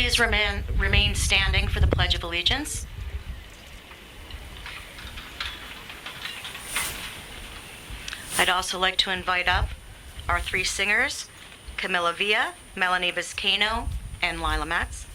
Please remain standing for the Pledge of Allegiance. I'd also like to invite up our three singers, Camilla Villa, Melanie Biscano, and Lila Matz.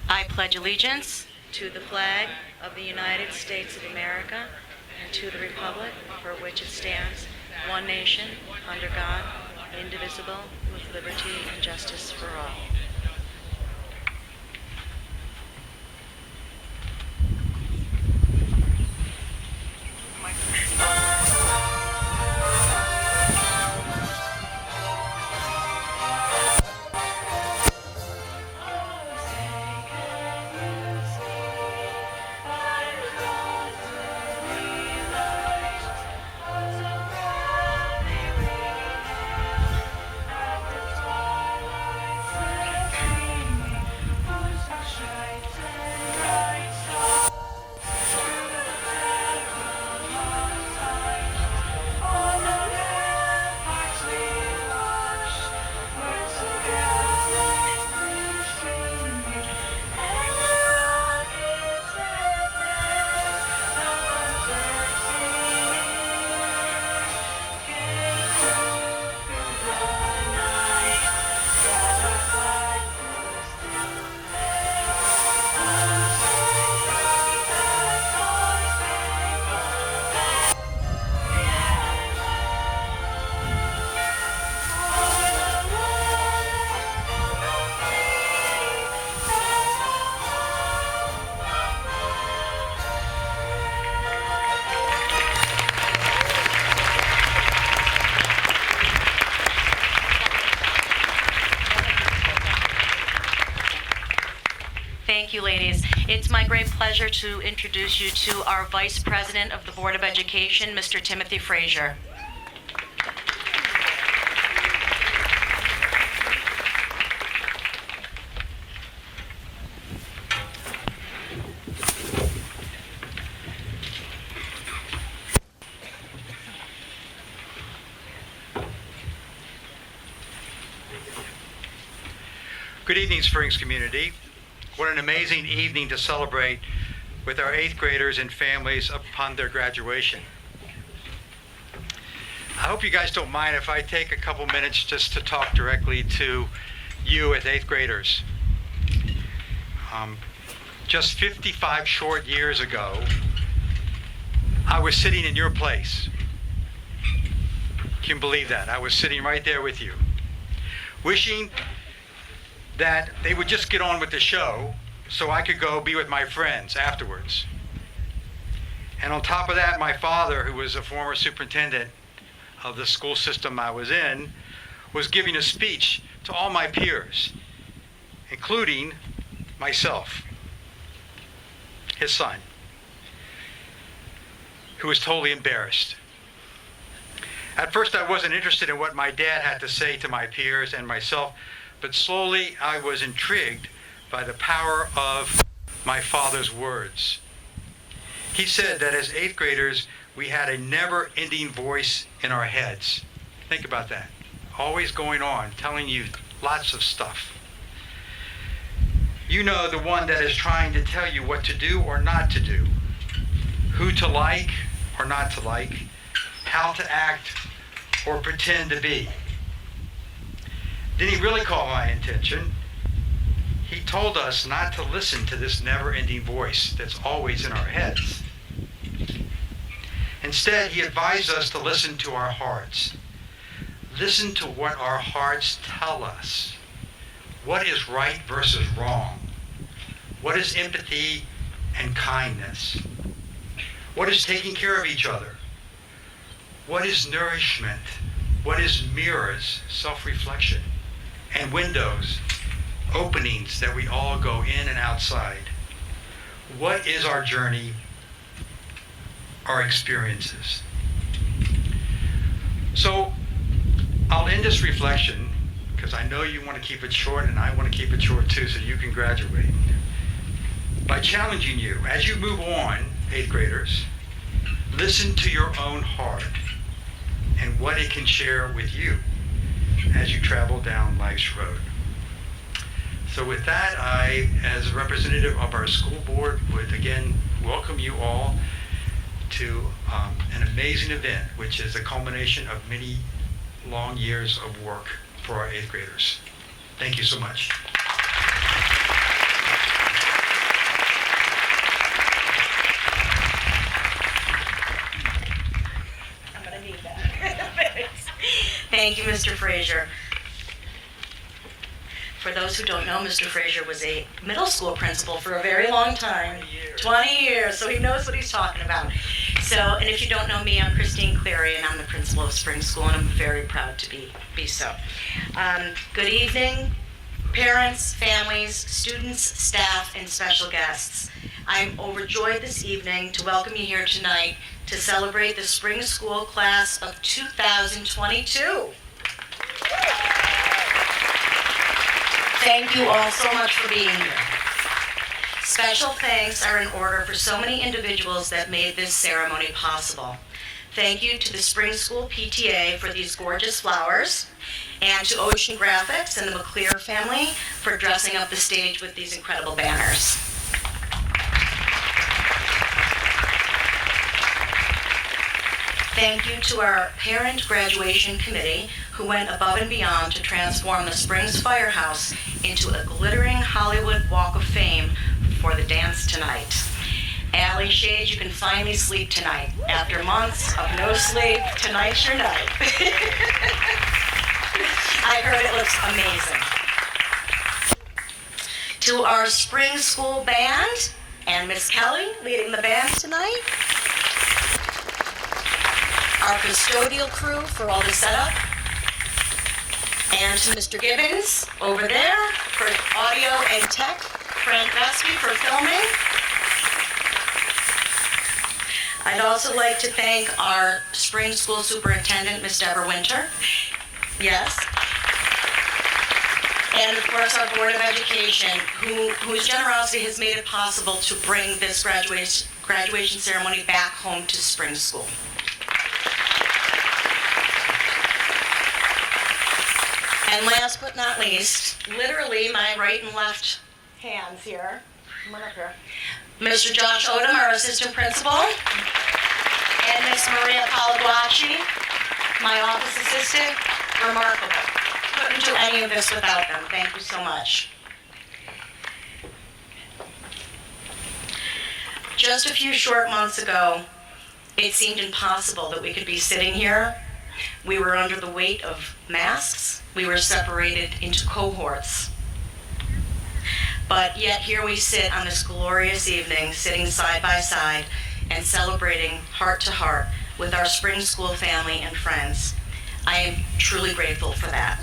I pledge allegiance to the flag of the United States of America and to the republic for which it stands, one nation, under God, indivisible, with liberty and justice for all. Thank you, ladies. It's my great pleasure to introduce you to our Vice President of the Board of Education, Mr. Timothy Frazier. Good evening, Springs community. What an amazing evening to celebrate with our 8th graders and families upon their graduation. I hope you guys don't mind if I take a couple minutes just to talk directly to you as 8th graders. Just 55 short years ago, I was sitting in your place. Can you believe that? I was sitting right there with you, wishing that they would just get on with the show so I could go be with my friends afterwards. And on top of that, my father, who was a former superintendent of the school system I was in, was giving a speech to all my peers, including myself, his son, who was totally embarrassed. At first, I wasn't interested in what my dad had to say to my peers and myself, but slowly I was intrigued by the power of my father's words. He said that as 8th graders, we had a never-ending voice in our heads. Think about that. Always going on, telling you lots of stuff. You know, the one that is trying to tell you what to do or not to do, who to like or not to like, how to act or pretend to be. Did he really call my attention? He told us not to listen to this never-ending voice that's always in our heads. Instead, he advised us to listen to our hearts. Listen to what our hearts tell us. What is right versus wrong? What is empathy and kindness? What is taking care of each other? What is nourishment? What is mirrors, self-reflection, and windows, openings that we all go in and outside? What is our journey, our experiences? So I'll end this reflection, because I know you want to keep it short and I want to keep it short too, so you can graduate, by challenging you as you move on, 8th graders, listen to your own heart and what it can share with you as you travel down life's road. So with that, I, as a representative of our school board, would again welcome you all to an amazing event, which is a culmination of many long years of work for our 8th graders. Thank you so much. I'm going to need that. Thank you, Mr. Frazier. For those who don't know, Mr. Frazier was a middle school principal for a very long time. 20 years, so he knows what he's talking about. So, and if you don't know me, I'm Christine Cleary, and I'm the principal of Spring School, and I'm very proud to be so. Good evening, parents, families, students, staff, and special guests. I'm overjoyed this evening to welcome you here tonight to celebrate the Spring School class of 2022. Thank you all so much for being here. Special thanks are in order for so many individuals that made this ceremony possible. Thank you to the Spring School PTA for these gorgeous flowers, and to Ocean Graphics and the McClear family for dressing up the stage with these incredible banners. Thank you to our parent graduation committee who went above and beyond to transform the Springs Firehouse into a glittering Hollywood Walk of Fame for the dance tonight. Allie Shades, you can finally sleep tonight. After months of no sleep, tonight's your night. I heard it looks amazing. To our Spring School band and Miss Kelly leading the band tonight. Our custodial crew for all the setup, and to Mr. Gibbons over there for audio and tech, Frank Vesky for filming. I'd also like to thank our Spring School Superintendent, Ms. Deborah Winter. Yes. And of course our Board of Education, whose generosity has made it possible to bring this graduation ceremony back home to Spring School. And last but not least, literally my right and left hands here. Come on up here. Mr. Josh Odom, our assistant principal, and Miss Maria Palaguachi, my office assistant. Remarkable. Couldn't do any of this without them. Thank you so much. Just a few short months ago, it seemed impossible that we could be sitting here. We were under the weight of masks. We were separated into cohorts. But yet here we sit on this glorious evening, sitting side by side and celebrating heart to heart with our Spring School family and friends. I am truly grateful for that.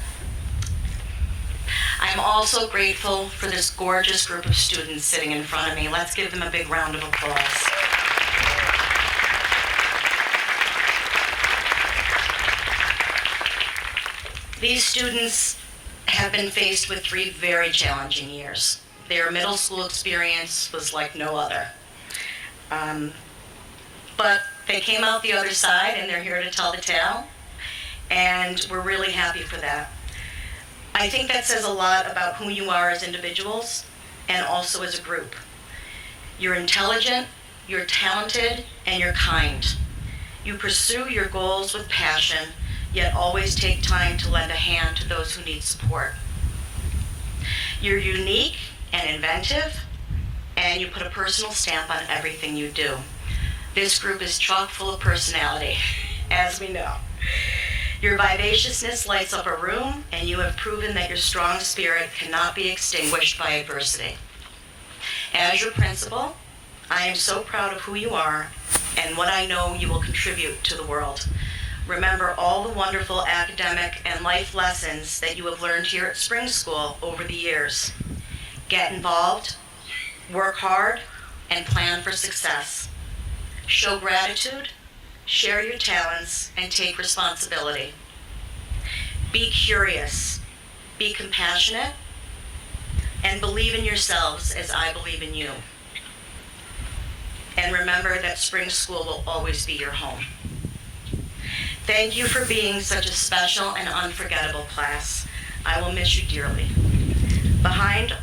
I'm also grateful for this gorgeous group of students sitting in front of me. Let's give them a big round of applause. These students have been faced with 3 very challenging years. Their middle school experience was like no other. But they came out the other side and they're here to tell the tale, and we're really happy for that. I think that says a lot about who you are as individuals and also as a group. You're intelligent, you're talented, and you're kind. You pursue your goals with passion, yet always take time to lend a hand to those who need support. You're unique and inventive, and you put a personal stamp on everything you do. This group is chock full of personality, as we know. Your vivaciousness lights up a room, and you have proven that your strong spirit cannot be extinguished by adversity. As your principal, I am so proud of who you are and what I know you will contribute to the world. Remember all the wonderful academic and life lessons that you have learned here at Spring School over the years. Get involved, work hard, and plan for success. Show gratitude, share your talents, and take responsibility. Be curious, be compassionate, and believe in yourselves as I believe in you. And remember that spring school will always be your home. Thank you for being such a special and unforgettable class. I will miss you dearly. Behind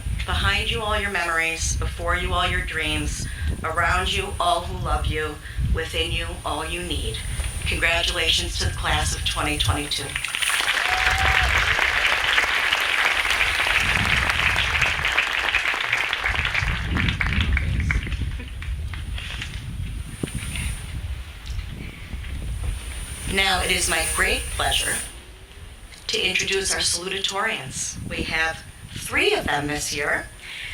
you all your memories, before you all your dreams, around you all who love you, within you all you need. Congratulations to the class of 2022. Now it is my great pleasure to introduce our salutatorians. We have 3 of them this year,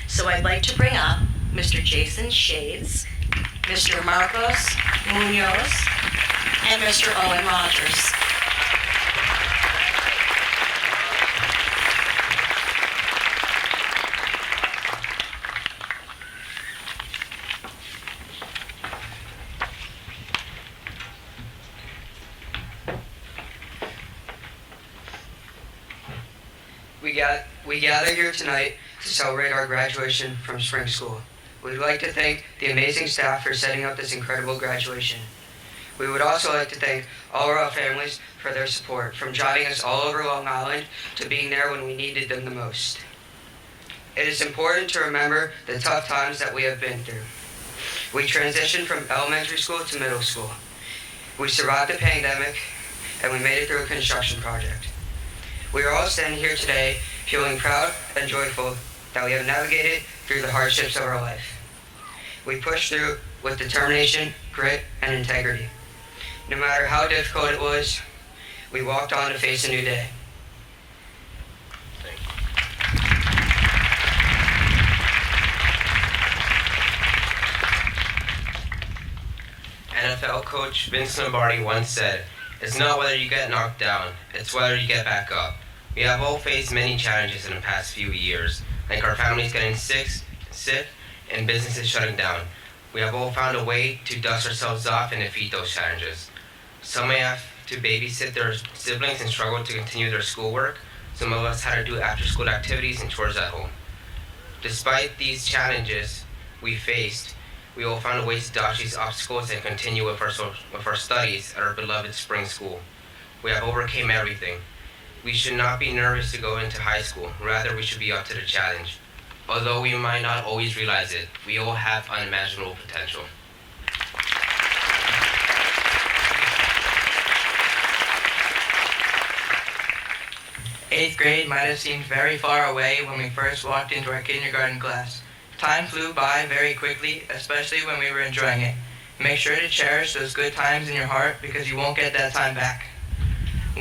so I'd like to bring up Mr. Jason Shades, Mr. Marcos Munoz, and Mr. Owen Rogers. We gather here tonight to celebrate our graduation from spring school. We'd like to thank the amazing staff for setting up this incredible graduation. We would also like to thank all of our families for their support, from driving us all over Long Island to being there when we needed them the most. It is important to remember the tough times that we have been through. We transitioned from elementary school to middle school. We survived the pandemic, and we made it through a construction project. We are all standing here today feeling proud and joyful that we have navigated through the hardships of our life. We pushed through with determination, grit, and integrity. No matter how difficult it was, we walked on to face a new day. NFL coach Vince Lombardi once said, "It's not whether you get knocked down, it's whether you get back up." We have all faced many challenges in the past few years, like our families getting sick, and businesses shutting down. We have all found a way to dust ourselves off and defeat those challenges. Some may have to babysit their siblings and struggle to continue their schoolwork. Some of us had to do after-school activities and chores at home. Despite these challenges we faced, we all found a way to dodge these obstacles and continue with our studies at our beloved spring school. We have overcome everything. We should not be nervous to go into high school. Rather, we should be up to the challenge. Although we might not always realize it, we all have unimaginable potential. Eighth grade might have seemed very far away when we first walked into our kindergarten class. Time flew by very quickly, especially when we were enjoying it. Make sure to cherish those good times in your heart because you won't get that time back.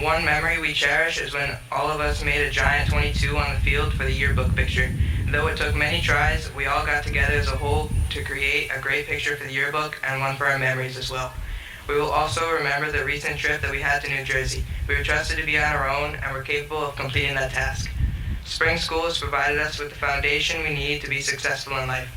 One memory we cherish is when all of us made a giant 22 on the field for the yearbook picture. Though it took many tries, we all got together as a whole to create a great picture for the yearbook and one for our memories as well. We will also remember the recent trip that we had to New Jersey. We were trusted to be on our own and were capable of completing that task. Spring school has provided us with the foundation we need to be successful in life.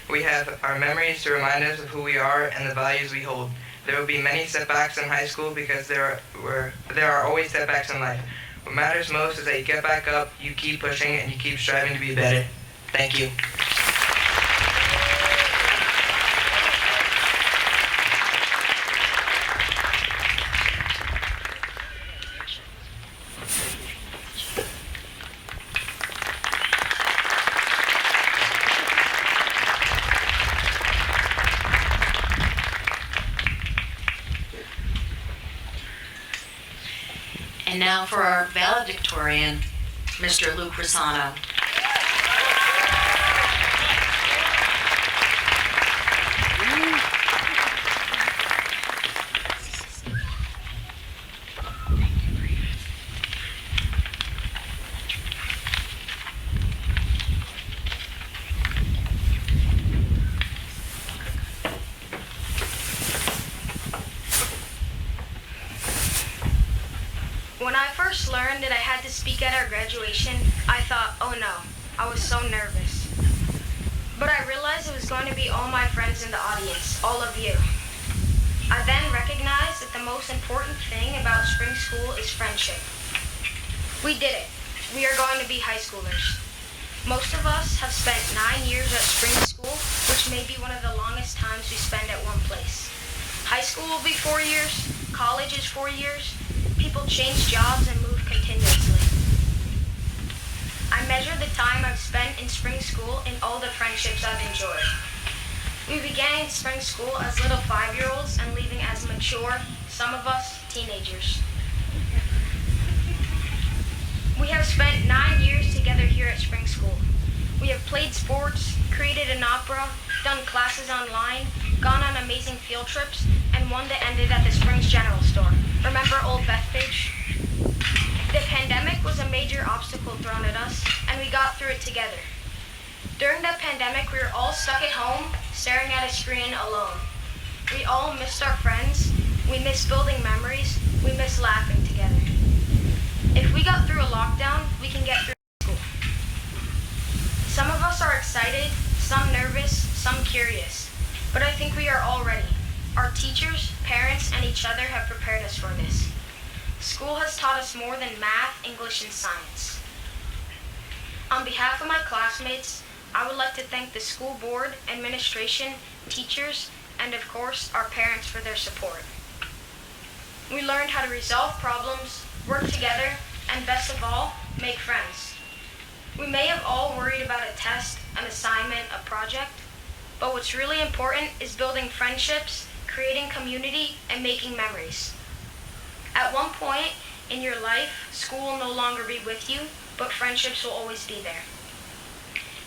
We have our memories to remind us of who we are and the values we hold. There will be many setbacks in high school because there are always setbacks in life. What matters most is that you get back up, you keep pushing, and you keep striving to be better. Thank you. And now for our valedictorian, Mr. Luke Rosano. When I first learned that I had to speak at our graduation, I thought, oh no, I was so nervous. But I realized it was going to be all my friends in the audience, all of you. I then recognized that the most important thing about spring school is friendship. We did it. We are going to be high schoolers. Most of us have spent 9 years at spring school, which may be one of the longest times we spend at one place. High school will be 4 years, college is 4 years, people change jobs and move continuously. I measure the time I've spent in spring school in all the friendships I've enjoyed. We began in spring school as little 5-year-olds and leaving as mature, some of us, teenagers. We have spent 9 years together here at spring school. We have played sports, created an opera, done classes online, gone on amazing field trips, and one that ended at the Springs General Store. Remember Old Bethpage? The pandemic was a major obstacle thrown at us, and we got through it together. During the pandemic, we were all stuck at home, staring at a screen alone. We all missed our friends, we missed building memories, we missed laughing together. If we got through a lockdown, we can get through school. Some of us are excited, some nervous, some curious, but I think we are all ready. Our teachers, parents, and each other have prepared us for this. School has taught us more than math, English, and science. On behalf of my classmates, I would like to thank the school board, administration, teachers, and of course, our parents for their support. We learned how to resolve problems, work together, and best of all, make friends. We may have all worried about a test, an assignment, a project, but what's really important is building friendships, creating community, and making memories. At one point in your life, school will no longer be with you, but friendships will always be there.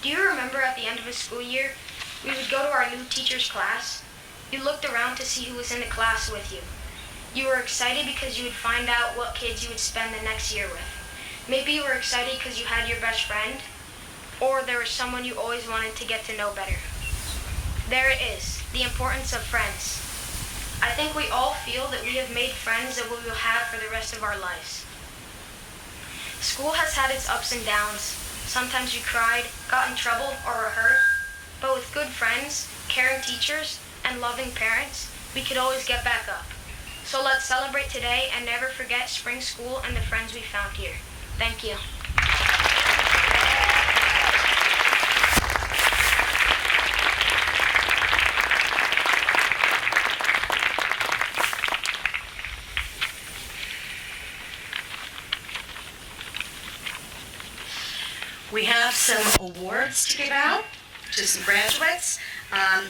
Do you remember at the end of a school year, we would go to our new teacher's class? You looked around to see who was in the class with you. You were excited because you would find out what kids you would spend the next year with. Maybe you were excited because you had your best friend, or there was someone you always wanted to get to know better. There it is, the importance of friends. I think we all feel that we have made friends that we will have for the rest of our lives. School has had its ups and downs. Sometimes you cried, got in trouble, or were hurt. But with good friends, caring teachers, and loving parents, we could always get back up. So let's celebrate today and never forget spring school and the friends we found here. Thank you. We have some awards to give out to some graduates.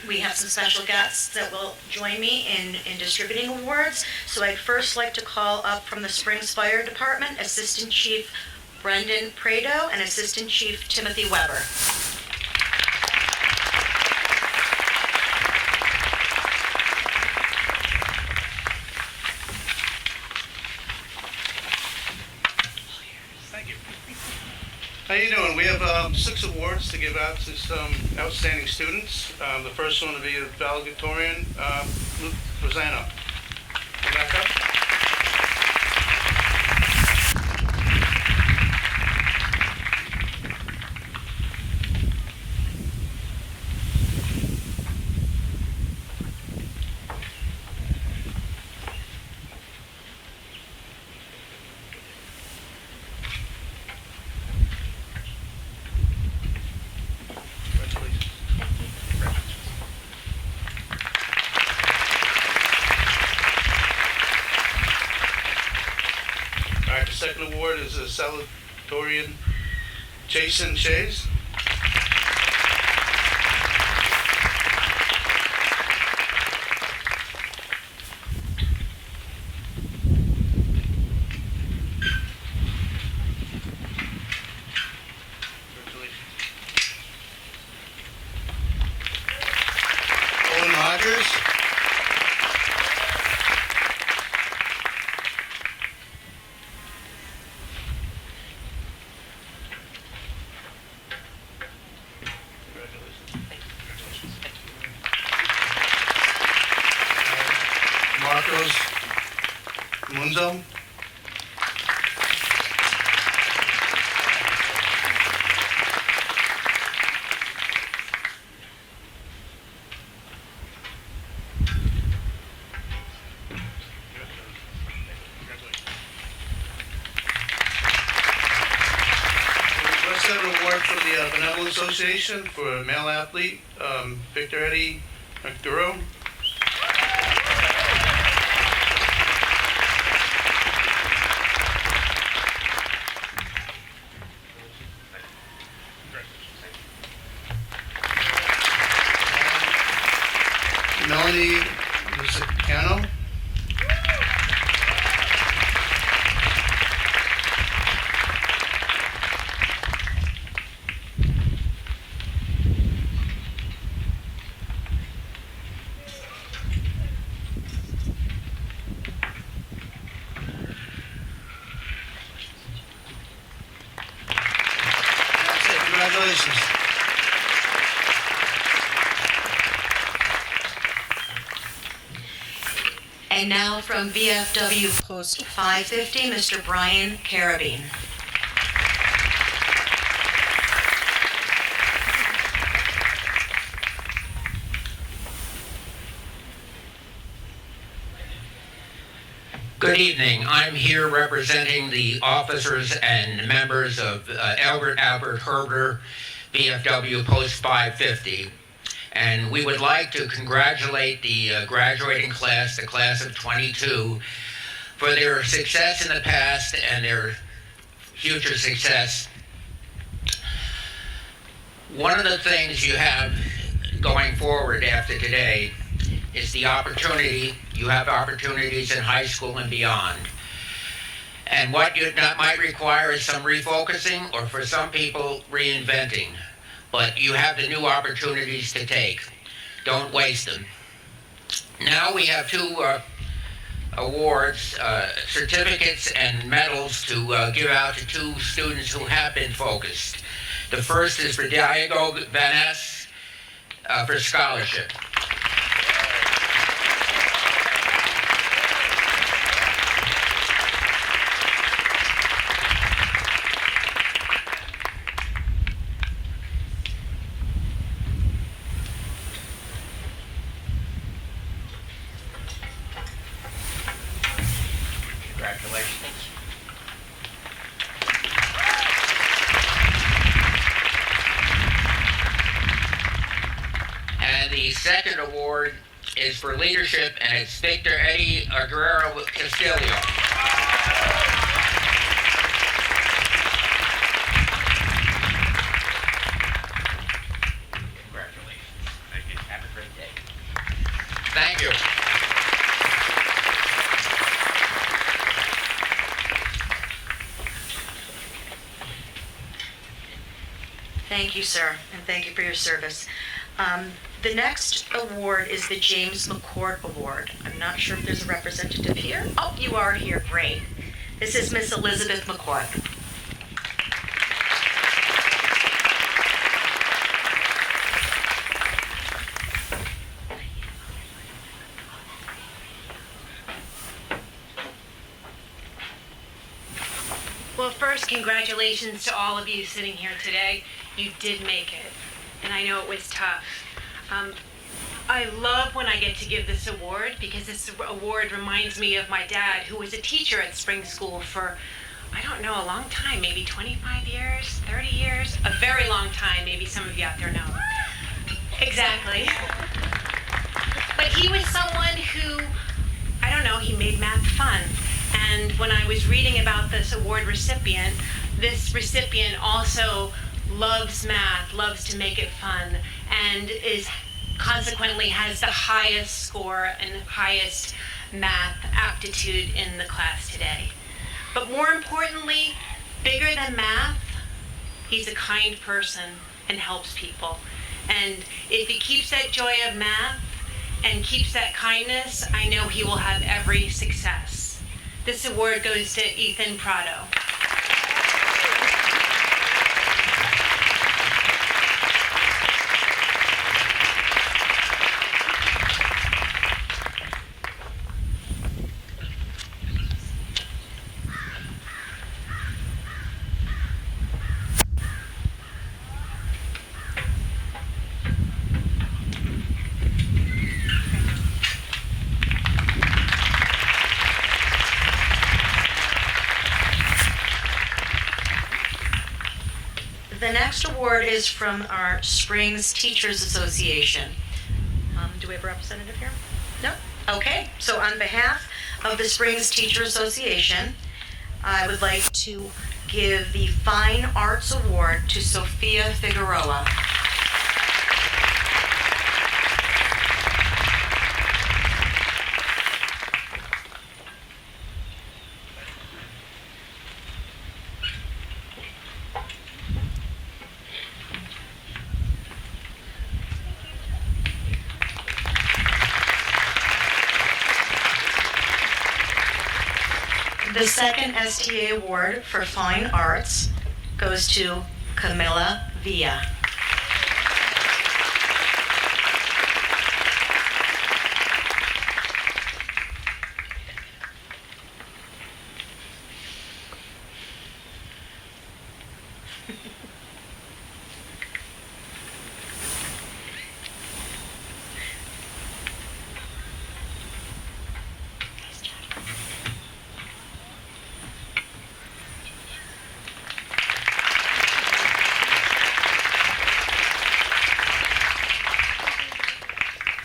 We have some special guests that will join me in distributing awards. So I'd first like to call up from the Springs Fire Department, Assistant Chief Brendan Prado and Assistant Chief Timothy Weber. How you doing? We have 6 awards to give out to some outstanding students. The first one will be a Valedictorian, Luke Rosano. Back up. All right, the second award is a Salutatorian, Jason Shays. Owen Rogers. Marcos Munzo. accept an award from the Benevolent Association for male athlete, Victor Eddie McDuro. Melanie Lusicano. That's it. Congratulations. And now from VFW Post 550, Mr. Brian Carabine. Good evening. I'm here representing the officers and members of Albert Herber, VFW Post 550. And we would like to congratulate the graduating class, the class of 22, for their success in the past and their future success. One of the things you have going forward after today is the opportunity. You have opportunities in high school and beyond. And what that might require is some refocusing, or for some people, reinventing. But you have the new opportunities to take. Don't waste them. Now we have two awards, certificates and medals to give out to two students who have been focused. The first is for Diego Vaness for scholarship. Congratulations. And the second award is for leadership, and it's Victor Eddie Aguero Castillo. Congratulations. Thank you. Have a great day. Thank you. Thank you, sir, and thank you for your service. The next award is the James McCourt Award. I'm not sure if there's a representative here. Oh, you are here, great. This is Miss Elizabeth McCourt. Well, first, congratulations to all of you sitting here today. You did make it, and I know it was tough. I love when I get to give this award because this award reminds me of my dad, who was a teacher at Spring School for, I don't know, a long time, maybe 25 years, 30 years, a very long time. Maybe some of you out there know. Exactly. But he was someone who, I don't know, he made math fun. And when I was reading about this award recipient, this recipient also loves math, loves to make it fun, and is consequently has the highest score and highest math aptitude in the class today. But more importantly, bigger than math, he's a kind person and helps people. And if he keeps that joy of math and keeps that kindness, I know he will have every success. This award goes to Ethan Prado. The next award is from our Springs Teachers Association. Do we have a representative here? No? Okay, so on behalf of the Springs Teacher Association, I would like to give the Fine Arts Award to Sophia Figueroa. The second STA award for Fine Arts goes to Camilla Villa.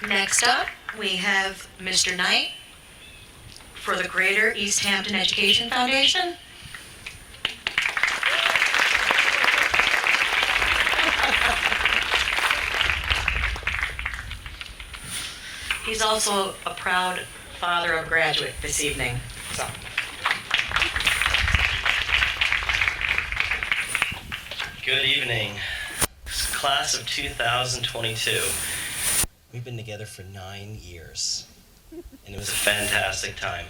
Next up, we have Mr. Knight for the Greater East Hampton Education Foundation. He's also a proud father of a graduate this evening. So. Good evening, class of 2022. We've been together for 9 years, and it was a fantastic time.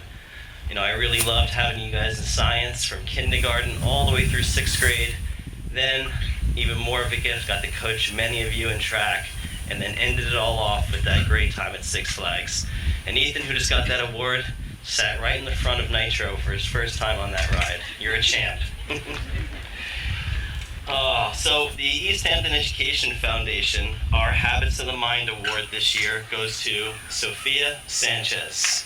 You know, I really loved having you guys in science from kindergarten all the way through 6th grade. Then, even more of a gift, got to coach many of you in track, and then ended it all off with that great time at Six Flags. And Ethan, who just got that award, sat right in the front of Nitro for his first time on that ride. You're a champ. So the East Hampton Education Foundation, our Habits of the Mind Award this year goes to Sophia Sanchez.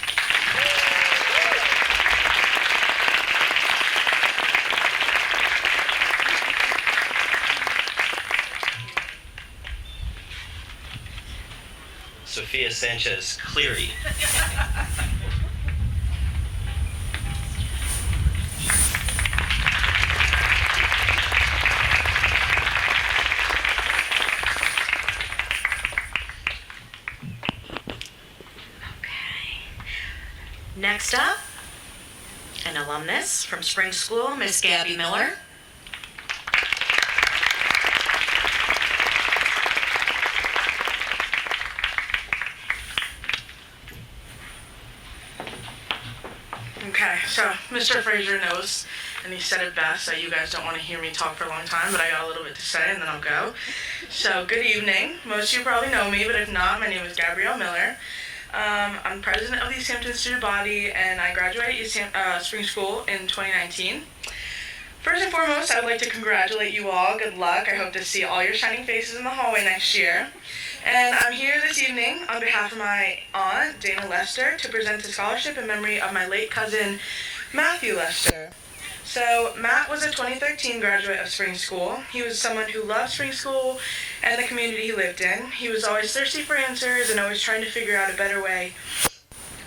Sophia Sanchez Cleary. Next up, an alumnus from Spring School, Miss Gabby Miller. Okay, so Mr. Fraser knows, and he said it best, that you guys don't want to hear me talk for a long time, but I got a little bit to say, and then I'll go. So, good evening. Most of you probably know me, but if not, my name is Gabrielle Miller. I'm president of the East Hampton Student Body, and I graduated Spring School in 2019. First and foremost, I would like to congratulate you all. Good luck. I hope to see all your shining faces in the hallway next year. And I'm here this evening on behalf of my aunt, Dana Lester, to present a scholarship in memory of my late cousin, Matthew Lester. So, Matt was a 2013 graduate of Spring School. He was someone who loved Spring School and the community he lived in. He was always thirsty for answers and always trying to figure out a better way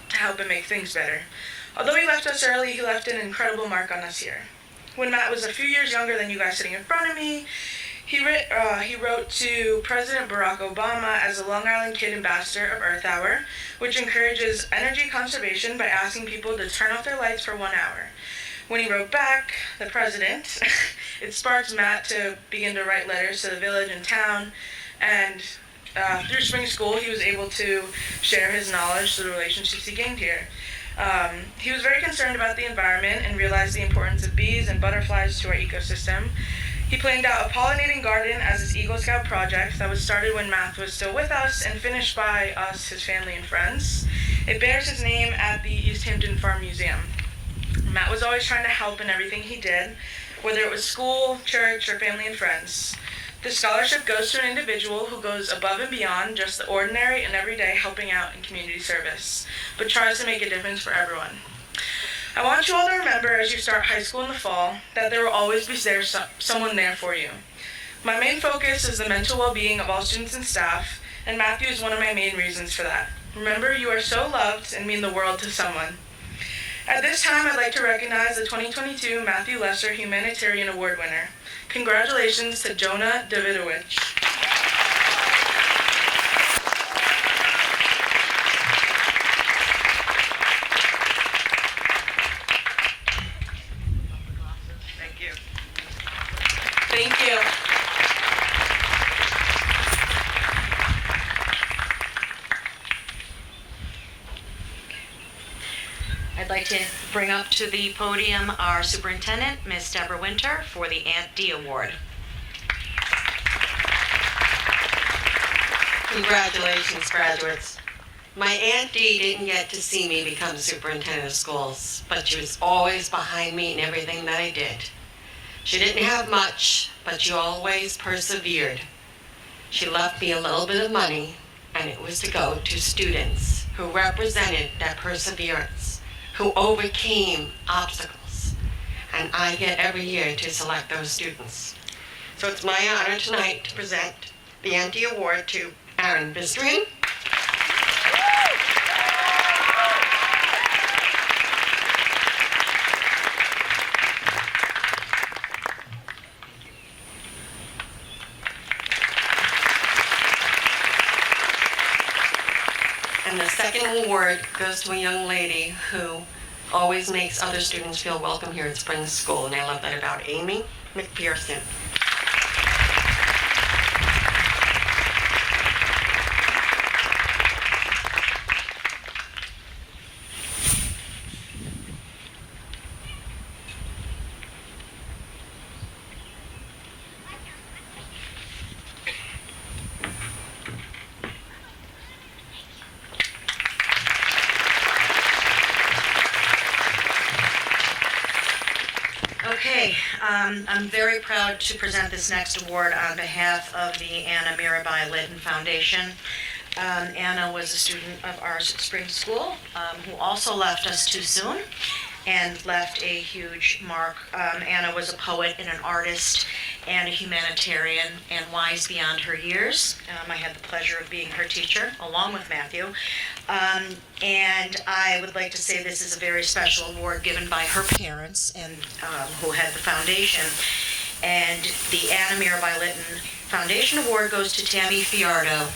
to help and make things better. Although he left us early, he left an incredible mark on us here. When Matt was a few years younger than you guys sitting in front of me, he wrote to President Barack Obama as a Long Island Kid ambassador of Earth Hour, which encourages energy conservation by asking people to turn off their lights for 1 hour. When he wrote back, the president, it sparked Matt to begin to write letters to the village and town, and through Spring School, he was able to share his knowledge through the relationships he gained here. He was very concerned about the environment and realized the importance of bees and butterflies to our ecosystem. He planned out a pollinating garden as his Eagle Scout project that was started when Matt was still with us and finished by us, his family and friends. It bears his name at the East Hampton Farm Museum. Matt was always trying to help in everything he did, whether it was school, church, or family and friends. The scholarship goes to an individual who goes above and beyond just the ordinary and everyday helping out in community service, but tries to make a difference for everyone. I want you all to remember as you start high school in the fall that there will always be someone there for you. My main focus is the mental well-being of all students and staff, and Matthew is one of my main reasons for that. Remember, you are so loved and mean the world to someone. At this time, I'd like to recognize the 2022 Matthew Lesser Humanitarian Award winner. Congratulations to Jonah Davidowicz. Thank you. Thank you. I'd like to bring up to the podium our superintendent, Ms. Deborah Winter, for the Aunt D Award. Congratulations, graduates. My Aunt Dee didn't get to see me become superintendent of schools, but she was always behind me in everything that I did. She didn't have much, but she always persevered. She left me a little bit of money, and it was to go to students who represented that perseverance, who overcame obstacles. And I get every year to select those students. So it's my honor tonight to present the Aunt D Award to Aaron Bistrian, and the second award goes to a young lady who always makes other students feel welcome here at Spring School, and I love that about Amy McPherson. Okay, I'm very proud to present this next award on behalf of the Anna Mirabai Litton Foundation. Anna was a student of ours at Spring School who also left us too soon and left a huge mark. Anna was a poet and an artist and a humanitarian and wise beyond her years. I had the pleasure of being her teacher along with Matthew. And I would like to say this is a very special award given by her parents and who had the foundation. And the Anna Mirabai Litton Foundation Award goes to Tammy Fiardo.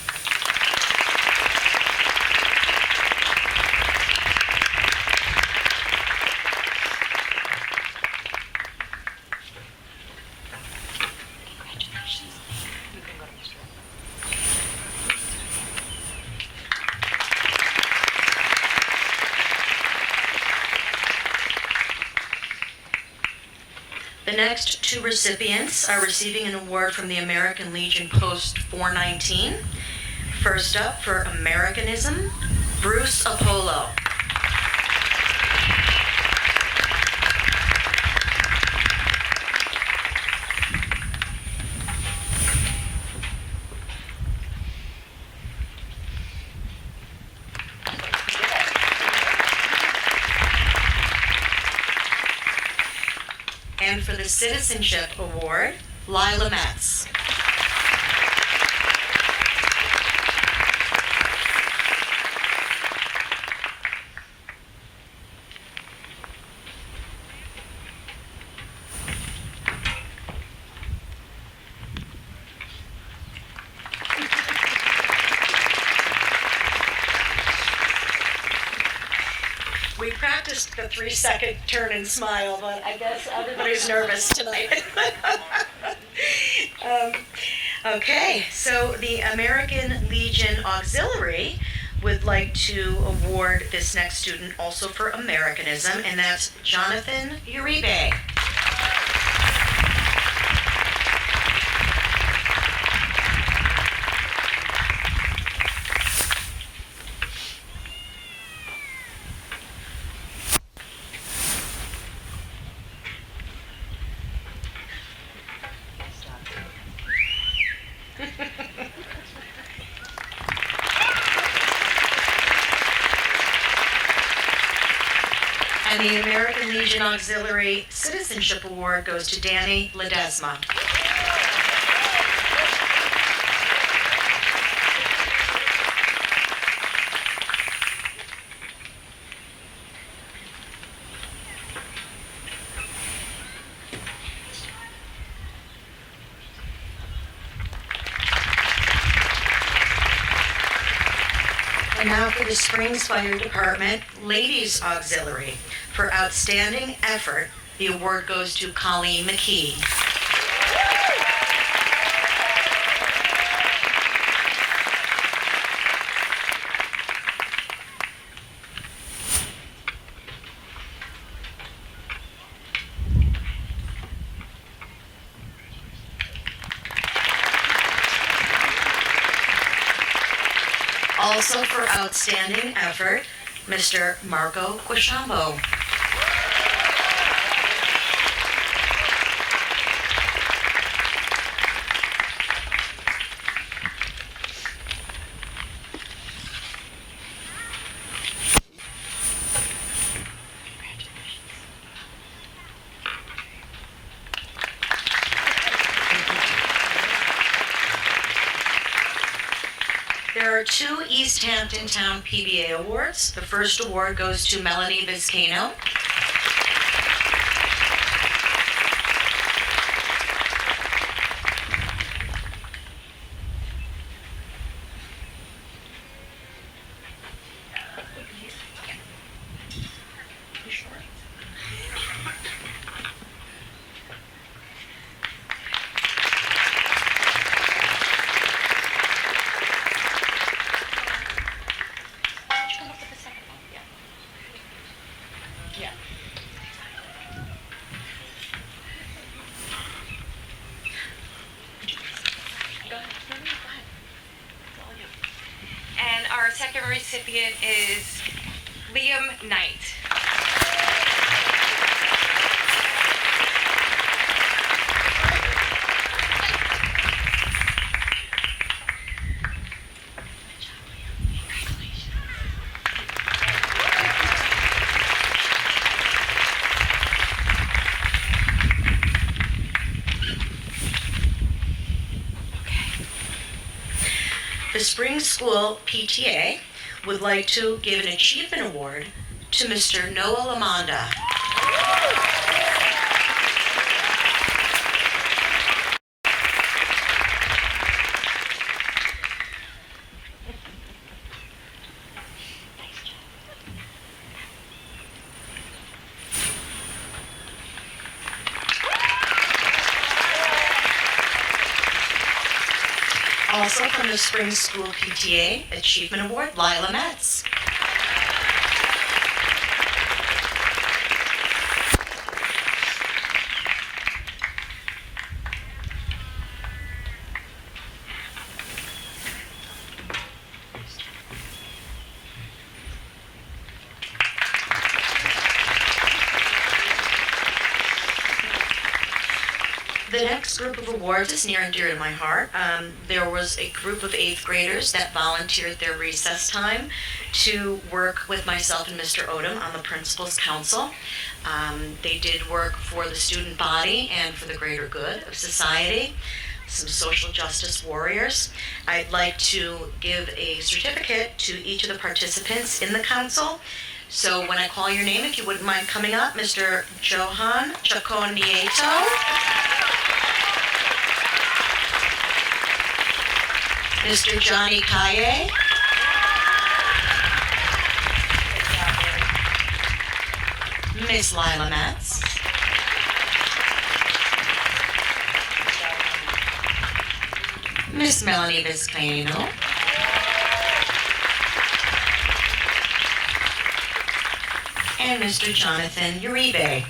The next two recipients are receiving an award from the American Legion Post 419. First up, for Americanism, Bruce Apollo. And for the Citizenship Award, Lila Metz. We practiced the 3-second turn and smile, but I guess everybody's nervous tonight. Okay, so the American Legion Auxiliary would like to award this next student also for Americanism, and that's Jonathan Uribe. And the American Legion Auxiliary Citizenship Award goes to Danny Ledesma. now for the Springs Fire Department Ladies Auxiliary. For outstanding effort, the award goes to Colleen McKee. Also for outstanding effort, Mr. Marco Quishambo. There are two East Hampton Town PBA awards. The first award goes to Melanie Vizcano. And our second recipient is Liam Knight. The Spring School PTA would like to give an achievement award to Mr. Noah Lamonda. Also from the Spring School PTA Achievement Award, Lila Metz. The next group of awards is near and dear to my heart. There was a group of 8th graders that volunteered their recess time to work with myself and Mr. Odom on the Principals Council. They did work for the student body and for the greater good of society, some social justice warriors. I'd like to give a certificate to each of the participants in the council. So when I call your name, if you wouldn't mind coming up, Mr. Johan Chaconieto. Mr. Johnny Kaye. Miss Lila Metz. Miss Melanie Vizcaino. And Mr. Jonathan Uribe.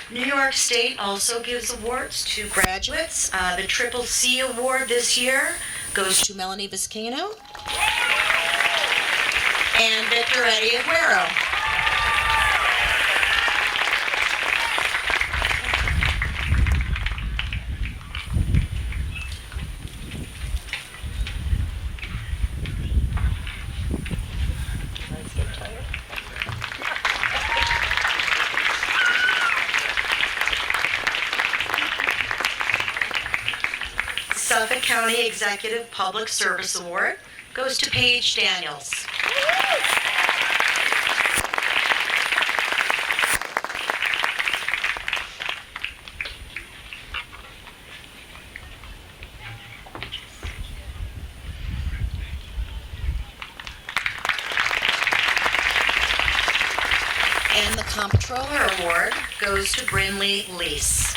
New York State also gives awards to graduates. The Triple C award this year goes to Melanie Vizcaino and Victor Eddie Aguero. County Executive Public Service Award goes to Paige Daniels. And the Comptroller Award goes to Brinley Lease.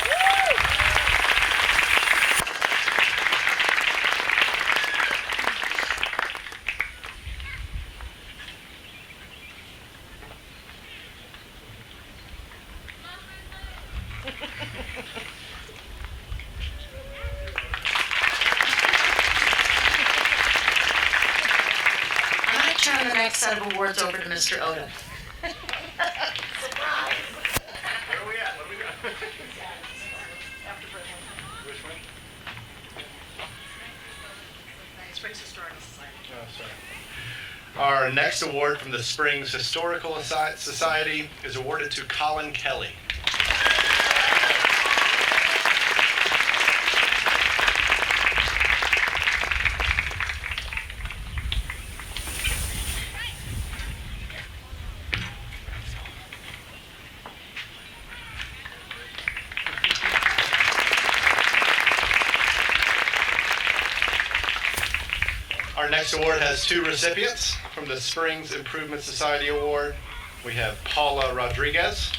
I'm going to turn the next set of awards over to Mr. Odom. Surprise. Where are we at? What do we got? Which one? Springs Historical Society. Oh, sorry. Our next award from the Springs Historical Society is awarded to Colin Kelly. Our next award has two recipients from the Springs Improvement Society Award. We have Paula Rodriguez.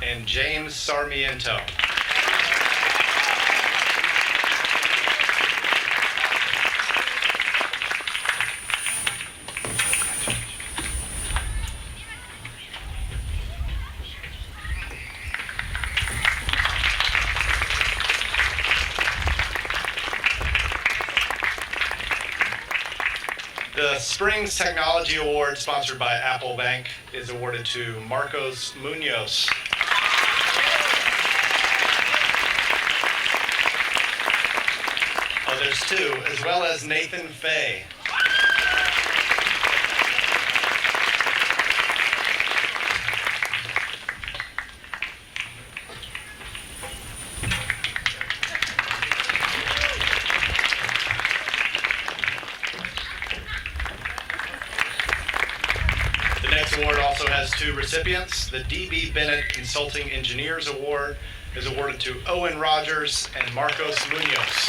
And James Sarmiento. The Springs Technology Award, sponsored by Apple Bank, is awarded to Marcos Munoz. Oh, there's two, as well as Nathan Fay. The next award also has two recipients. The D.B. Bennett Consulting Engineers Award is awarded to Owen Rogers and Marcos Munoz.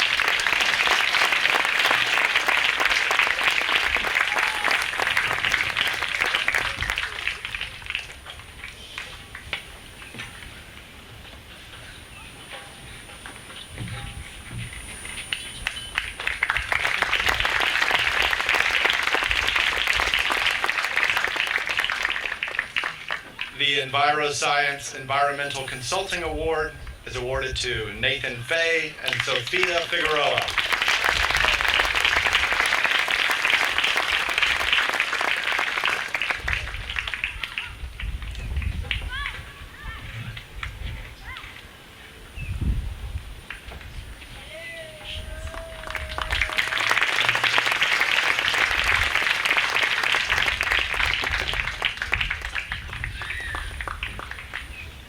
The EnviroScience Environmental Consulting Award is awarded to Nathan Fay and Sophia Figueroa.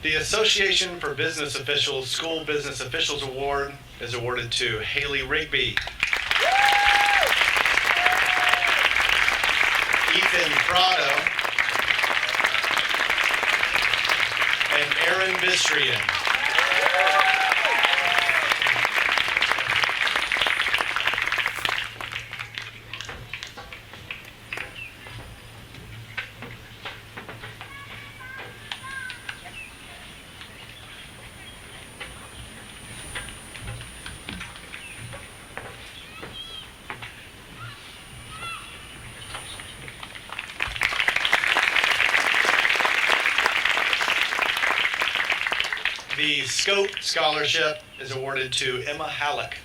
The Association for Business Officials School Business Officials Award is awarded to Haley Rigby, Ethan Prado, and Aaron Bistrian. The Scope Scholarship is awarded to Emma Halleck.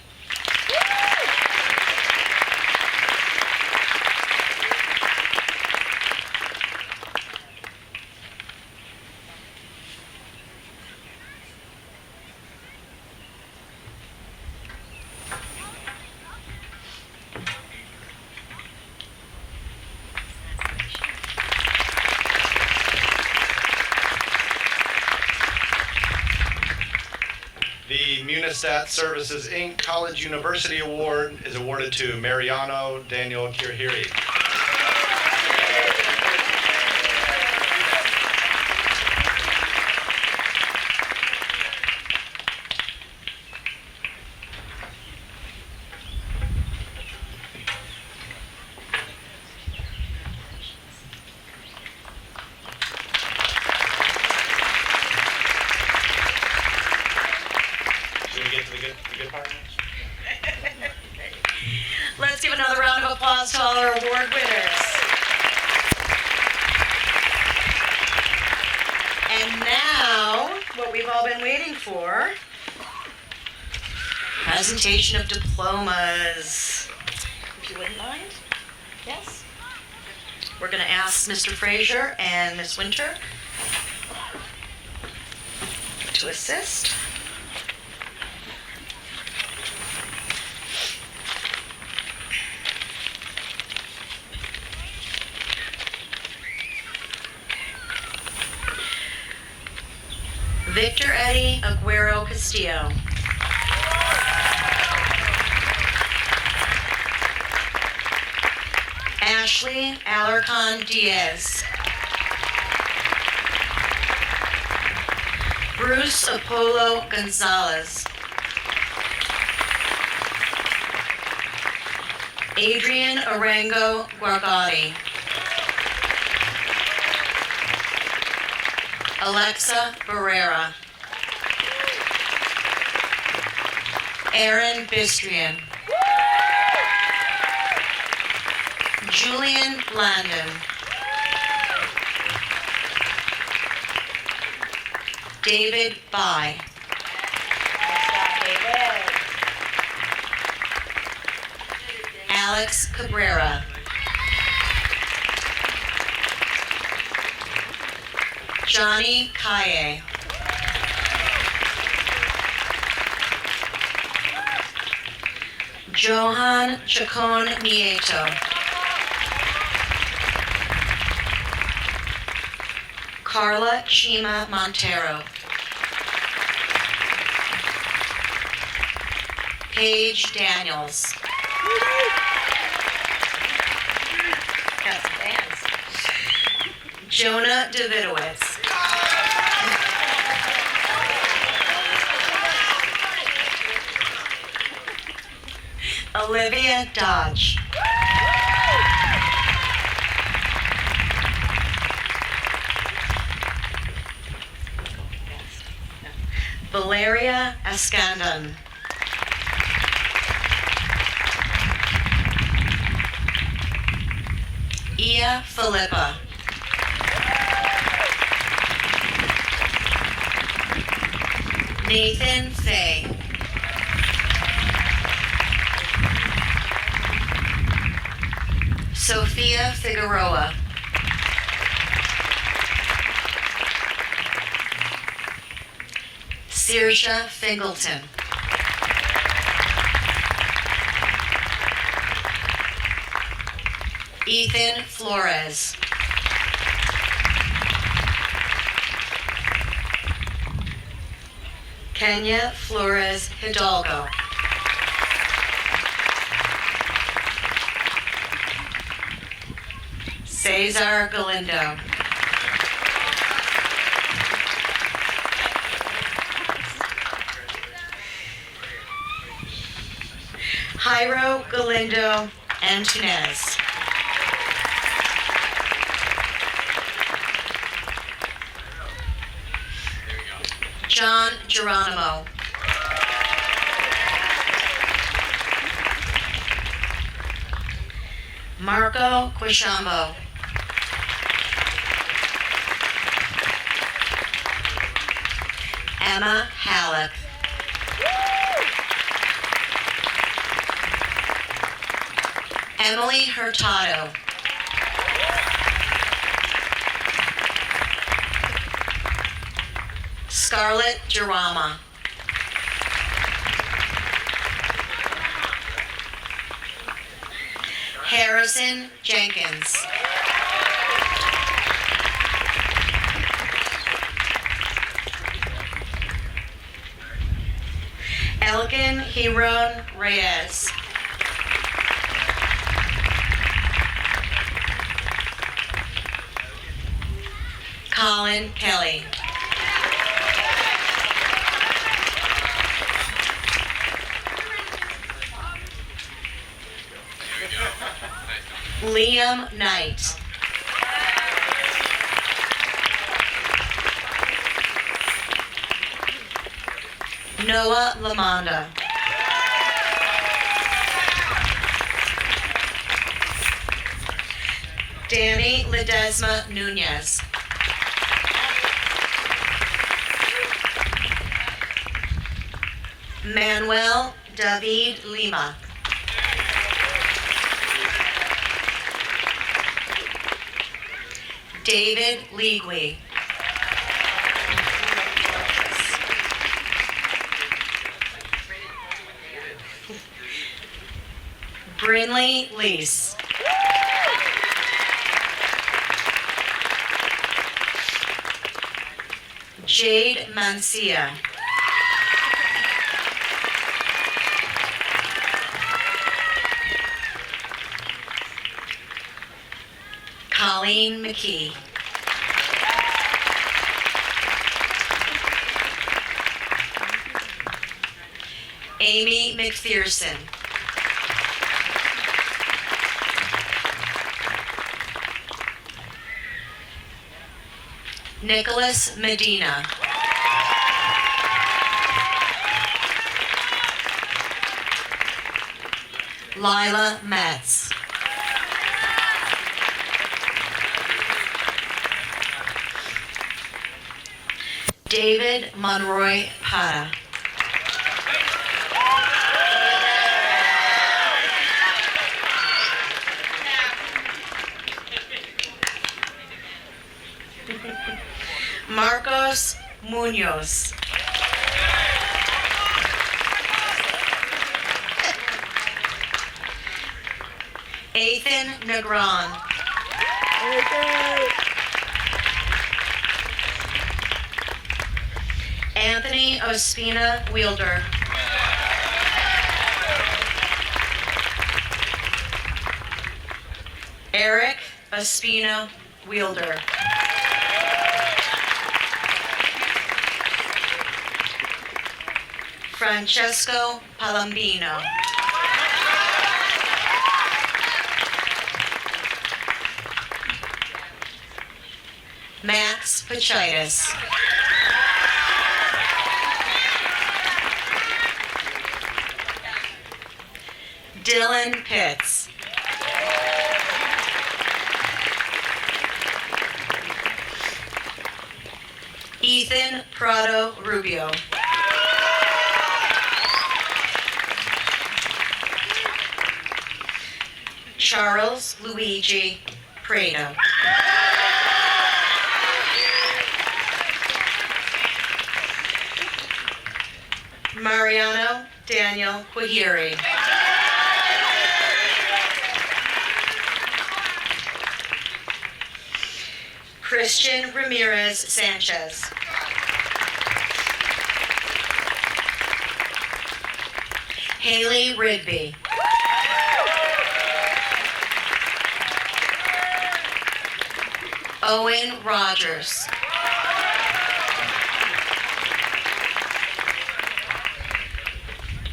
Munistat Services, Inc. College University Award is awarded to Mariano Daniel Kirhiri. Let's give another round of applause to all our award winners. And now, what we've all been waiting for, presentation of diplomas. If you wouldn't mind. Yes? We're going to ask Mr. Frazier and Ms. Winter to assist. Victor Eddie Aguero Castillo. Ashley Alarcon Diaz. Bruce Apollo Gonzalez. Adrian Arango Guargotti. Alexa Barrera. Aaron Bistrian. Julian Landon. David Bai. Alex Cabrera. Johnny Kaye. Johan Chacon Nieto. Carla Chima Montero. Paige Daniels. Got some fans. Jonah Davidowitz. Olivia Dodge. Valeria Escandon. Ia Philippa. Nathan Fay. Sophia Figueroa. Saoirse Fingleton. Ethan Flores. Kenya Flores Hidalgo. Cesar Galindo. Jairo Galindo Antunez. John Geronimo. Marco Quishambo. Emma Halleck. Emily Hurtado. Scarlett Jarama. Harrison Jenkins. Iron Reyes. Colin Kelly. Liam Knight. Noah Lamonda. Danny Ledesma Nunez. Manuel David Lima. David Legui. Brinley Lease. Jade Mancia. Colleen McKee. Amy McPherson. Nicholas Medina. Lila Metz. David Monroy Pata. Marcos Munoz. Ethan Negron. Anthony Ospina Wielder. Eric Ospina Wielder. Francesco Palambino. Max Pachitis. Dylan Pitts. Ethan Prado Rubio. Charles Luigi Prado. Mariano Daniel Quahiri. Christian Ramirez Sanchez. Haley Rigby. Owen Rogers.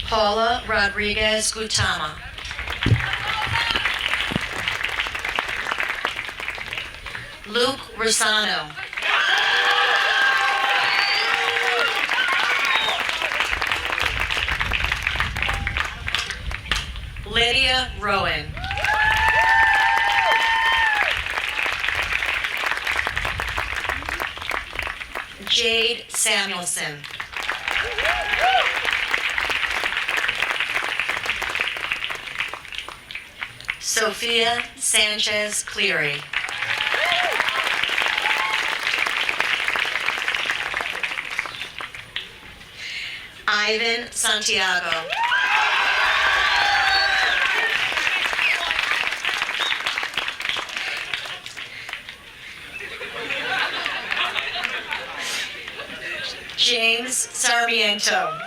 Paula Rodriguez Gutama. Luke Rosano. Lydia Rowan. Jade Samuelson. Sophia Sanchez Cleary. Ivan Santiago. James Sarmiento.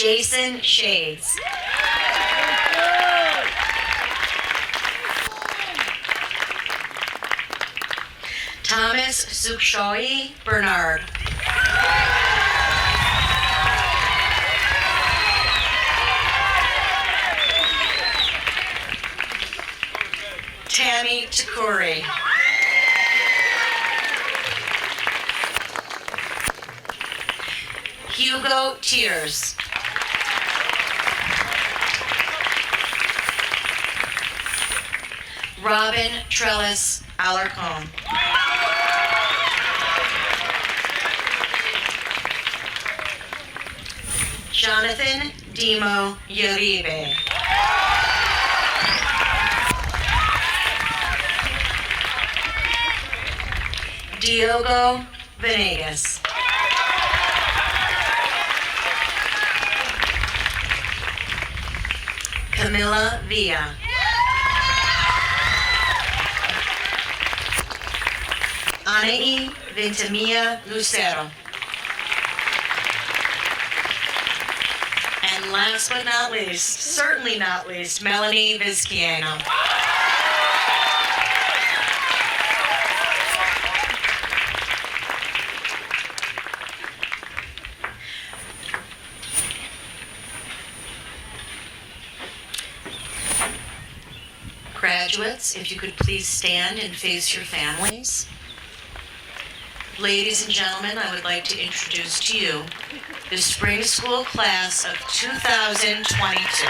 Jason Shades. Thomas Sukshoyi Bernard. Tammy Takuri. Hugo Tiers. Robin Trellis Alarcon. Jonathan Demo Uribe. Diogo Venegas. Camila Villa. Anaí Ventimilla Lucero. And last but not least, certainly not least, Melanie Vizquiano. Graduates, if you could please stand and face your families. Ladies and gentlemen, I would like to introduce to you the spring school class of 2022.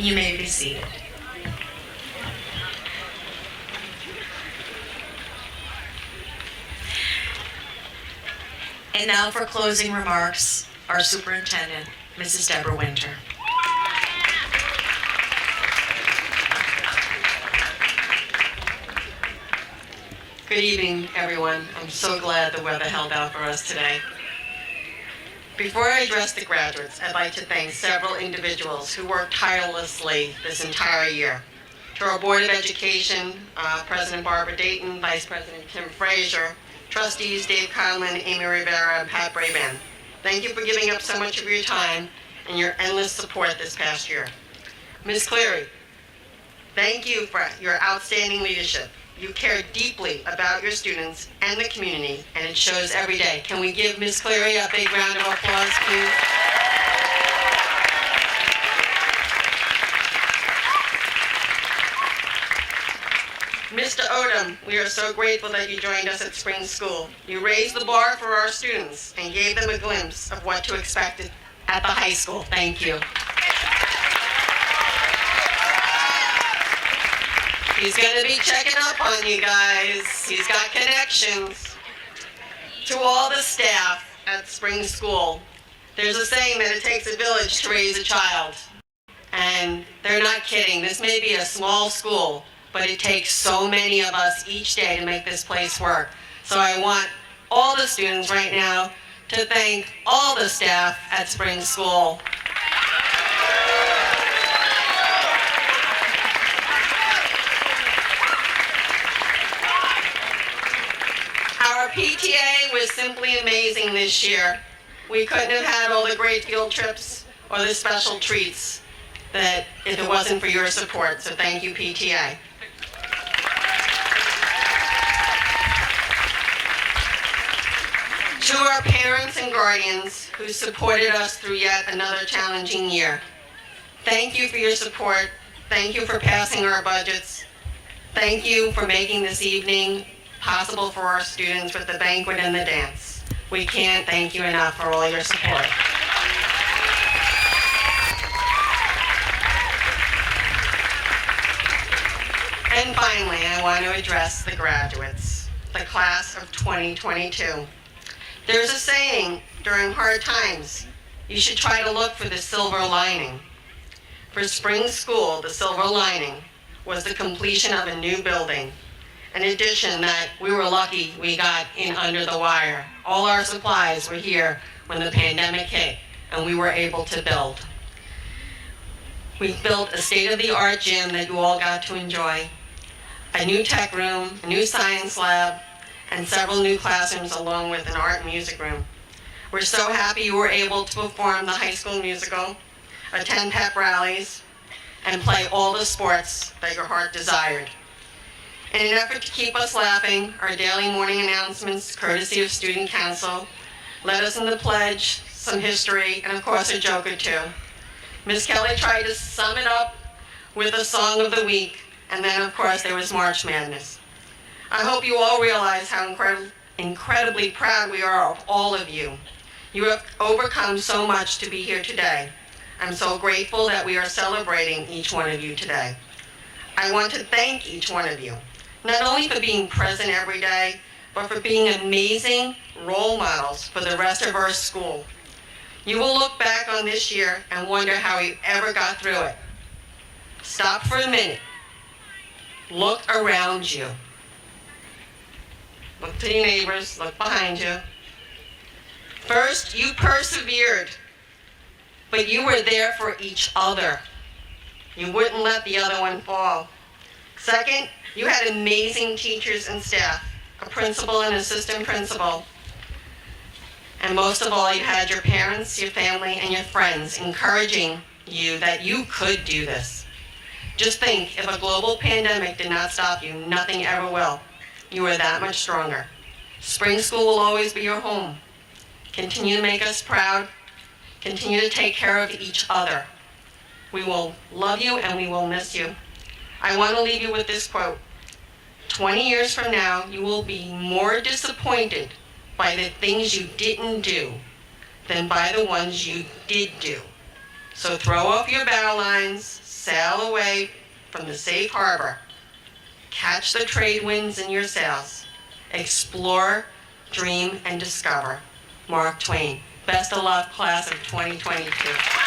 You may be seated. And now for closing remarks, our superintendent, Mrs. Deborah Winter. Good evening, everyone. I'm so glad the weather held out for us today. Before I address the graduates, I'd like to thank several individuals who worked tirelessly this entire year. To our Board of Education, President Barbara Dayton, Vice President Tim Frazier, Trustees Dave Conlon, Amy Rivera, and Pat Braben. Thank you for giving up so much of your time and your endless support this past year. Ms. Cleary, thank you for your outstanding leadership. You care deeply about your students and the community, and it shows every day. Can we give Ms. Cleary a big round of applause, please? Mr. Odom, we are so grateful that you joined us at Spring School. You raised the bar for our students and gave them a glimpse of what to expect at the high school. Thank you. He's going to be checking up on you guys. He's got connections. To all the staff at Spring School, there's a saying that it takes a village to raise a child. And they're not kidding. This may be a small school, but it takes so many of us each day to make this place work. So I want all the students right now to thank all the staff at Spring School. Our PTA was simply amazing this year. We couldn't have had all the great field trips or the special treats that if it wasn't for your support, so thank you, PTA. To our parents and guardians who supported us through yet another challenging year, thank you for your support. Thank you for passing our budgets. Thank you for making this evening possible for our students with the banquet and the dance. We can't thank you enough for all your support. And finally, I want to address the graduates, the class of 2022. There's a saying during hard times, you should try to look for the silver lining. For spring school, the silver lining was the completion of a new building, an addition that we were lucky we got in under the wire. All our supplies were here when the pandemic hit, and we were able to build. We built a state-of-the-art gym that you all got to enjoy, a new tech room, a new science lab, and several new classrooms along with an art and music room. We're so happy you were able to perform the high school musical, attend pep rallies, and play all the sports that your heart desired. In an effort to keep us laughing, our daily morning announcements, courtesy of Student Council, led us in the pledge, some history, and of course a joke or two. Ms. Kelly tried to sum it up with a song of the week, and then of course there was March Madness. I hope you all realize how incredibly proud we are of all of you. You have overcome so much to be here today. I'm so grateful that we are celebrating each one of you today. I want to thank each one of you, not only for being present every day, but for being amazing role models for the rest of our school. You will look back on this year and wonder how you ever got through it. Stop for a minute. Look around you. Look to your neighbors, look behind you. First, you persevered, but you were there for each other. You wouldn't let the other one fall. Second, you had amazing teachers and staff, a principal and assistant principal. And most of all, you had your parents, your family, and your friends encouraging you that you could do this. Just think, if a global pandemic did not stop you, nothing ever will. You are that much stronger. Spring school will always be your home. Continue to make us proud. Continue to take care of each other. We will love you and we will miss you. I want to leave you with this quote. 20 years from now, you will be more disappointed by the things you didn't do than by the ones you did do. So throw off your bow lines, sail away from the safe harbor, catch the trade winds in your sails, explore, dream, and discover. Mark Twain. Best of luck, class of 2022.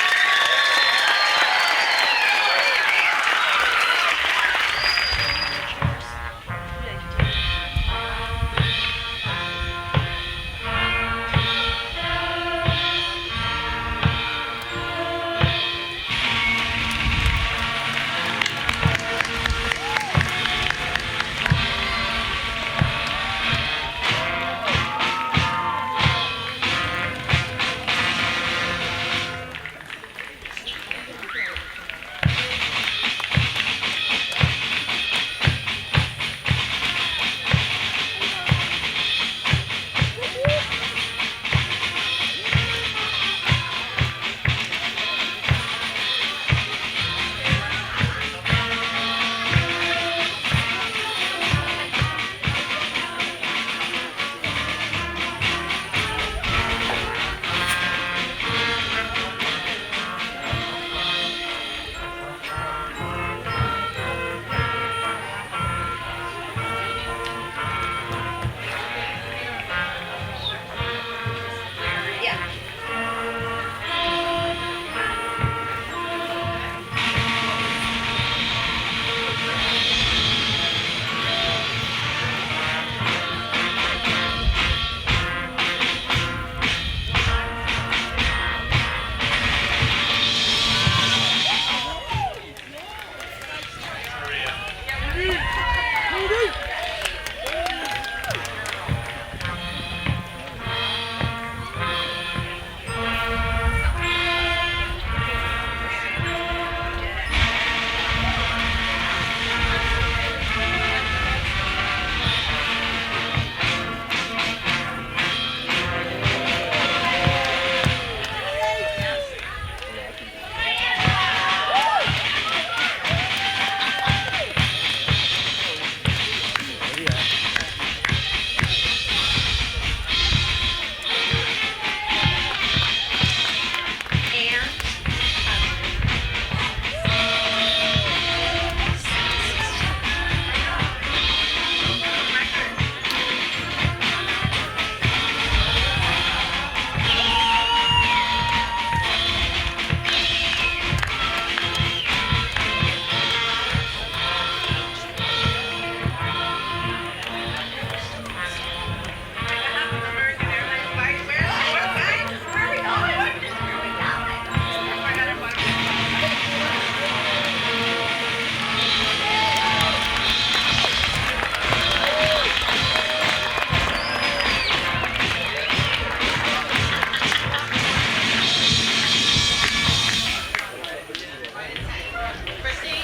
Christine?